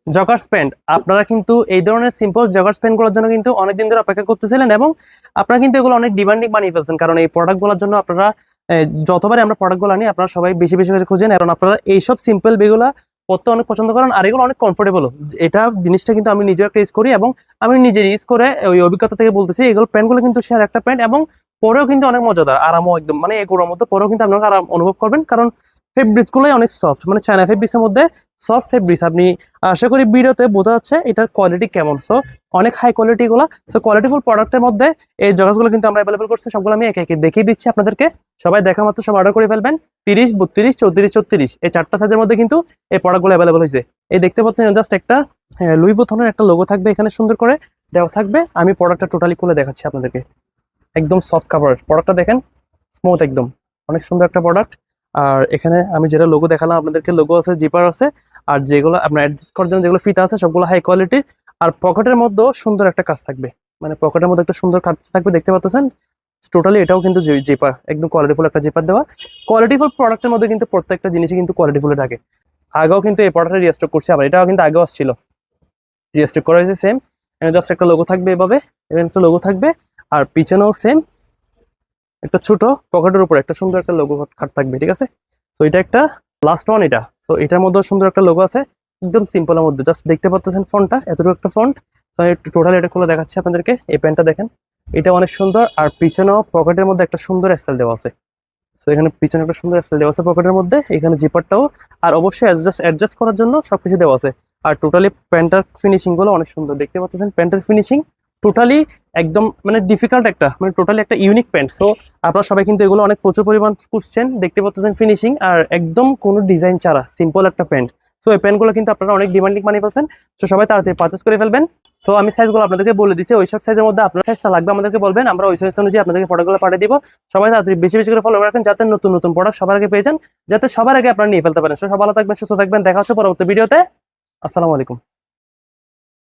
Joggers pant, আপনারা কিন্তু এই ধরনের সিম্পল জগার্স প্যান্টগুলোর জন্য কিন্তু অনেকদিন ধরে অপেক্ষা করতেছিলেন এবং আপনারা কিন্তু এগুলো অনেক ডিমান্ডিং বানিয়ে ফেলছেন, কারণ এই প্রোডাক্টগুলোর জন্য আপনারা যতবারই আমরা প্রোডাক্টগুলো আনি আপনারা সবাই বেশি বেশি করে খুঁজেন, কারণ আপনারা এইসব সিম্পল বেগুলা পরতে অনেক পছন্দ করেন আর এগুলো অনেক কমফোর্টেবল। এটা জিনিসটা কিন্তু আমি নিজে একটা ইউজ করি এবং আমি নিজে ইউজ করে ওই অভিজ্ঞতা থেকে বলতেছি, এগুলো প্যান্টগুলো কিন্তু সেরা একটা প্যান্ট এবং পরেও কিন্তু অনেক মজাদার, আরামও একদম, মানে এগুলোর মধ্যে পরেও কিন্তু আপনারা আরাম অনুভব করবেন, কারণ ফেব্রিক্স গুলোই অনেক সফট, মানে চায়না ফেব্রিক্স এর মধ্যে সফট ফেব্রিক্স। আপনি আশা করি ভিডিওতে বোঝা যাচ্ছে এটার কোয়ালিটি কেমন। সো অনেক হাই কোয়ালিটি গুলো, সো কোয়ালিটিফুল প্রোডাক্টের মধ্যে এই জগাসগুলো কিন্তু আমরা অ্যাভেলেবল করছি। সবগুলো আমি একে একে দেখিয়ে দিচ্ছি আপনাদেরকে, সবাই দেখা মাত্র সব অর্ডার করে ফেলবেন। 30, 32, 34, 34 এই 4টা সাইজের মধ্যে কিন্তু এই প্রোডাক্টগুলো অ্যাভেলেবল হয়েছে। এই দেখতে পাচ্ছেন জাস্ট একটা লুই vuitton-এর একটা লোগো থাকবে এখানে, সুন্দর করে দেওয়া থাকবে। আমি প্রোডাক্টটা টোটালি খুলে দেখাচ্ছি আপনাদেরকে। একদম সফট কাভার প্রোডাক্টটা, দেখেন স্মুথ একদম, অনেক সুন্দর একটা প্রোডাক্ট। আর এখানে আমি যেটা লোগো দেখালাম আপনাদেরকে, লোগো আছে, জিপার আছে, আর যেগুলো আপনার অ্যাডজাস্ট করার জন্য যেগুলো ফিতা আছে সবগুলো হাই কোয়ালিটির। আর পকেটের মধ্যেও সুন্দর একটা কাজ থাকবে, মানে পকেটের মধ্যে একটা সুন্দর কাজ থাকবে, দেখতে পাচ্ছেন টোটালি। এটাও কিন্তু জিপার, একদম কোয়ালিটিফুল একটা জিপার দেওয়া। কোয়ালিটিফুল প্রোডাক্টের মধ্যে কিন্তু প্রত্যেকটা জিনিসই কিন্তু কোয়ালিটিফুল থাকে। আগেও কিন্তু এই প্রোডাক্টটা রিস্টক করছি, আবার এটাও কিন্তু আগেও আসছিল, রিস্টক করা হয়েছে সেম। জাস্ট একটা লোগো থাকবে এভাবে, এবং একটা লোগো থাকবে, আর পিছনেও সেম একটা ছোট পকেটের উপর একটা সুন্দর একটা লোগো কাট থাকবে, ঠিক আছে। তো এটা একটা লাস্ট ওয়ান এটা। তো এটার মধ্যে সুন্দর একটা লোগো আছে, একদম সিম্পলের মধ্যে, জাস্ট দেখতে পাচ্ছেন ফন্টটা, এতটুকু একটা ফন্ট। তো একটু টোটাল এটা খুলে দেখাচ্ছি আপনাদেরকে। এই প্যান্টটা দেখেন, এটা অনেক সুন্দর, আর পিছনেও পকেটের মধ্যে একটা সুন্দর স্টাইল দেওয়া আছে। তো এখানে পিছনে একটা সুন্দর স্টাইল দেওয়া আছে পকেটের মধ্যে, এখানে জিপারটাও, আর অবশ্যই অ্যাডজাস্ট করার জন্য সবকিছু দেওয়া আছে। আর টোটালি প্যান্টার ফিনিশিং গুলো অনেক সুন্দর, দেখতে পাচ্ছেন প্যান্টের ফিনিশিং টোটালি একদম মানে ডিফিকাল্ট একটা, মানে টোটালি একটা ইউনিক প্যান্ট। তো আপনারা সবাই কিন্তু এগুলো অনেক প্রচুর পরিমাণ খুঁজছেন, দেখতে পাচ্ছেন ফিনিশিং আর একদম কোনো ডিজাইন ছাড়া সিম্পল একটা প্যান্ট। সো এই প্যান্টগুলো কিন্তু আপনারা অনেক ডিমান্ডিং বানিয়ে ফেলছেন। তো সবাই তাড়াতাড়ি পারচেস করে ফেলবেন। সো আমি সাইজগুলো আপনাদেরকে বলে দিচ্ছি, ওই সব সাইজের মধ্যে আপনার সাইজটা লাগবে আমাদেরকে বলবেন, আমরা ওই সাইজ অনুযায়ী আপনাদেরকে প্রোডাক্টগুলো পাঠিয়ে দিব। সবাই তাড়াতাড়ি বেশি বেশি করে ফলো রাখেন, যাতে নতুন নতুন প্রোডাক্ট সবার আগে পেয়ে যান, যাতে সবার আগে আপনারা নিয়ে ফেলতে পারেন। সো সবাই ভালো থাকবেন, সুস্থ থাকবেন, দেখা হচ্ছে পরবর্তী ভিডিওতে। আসসালামু আলাইকুম।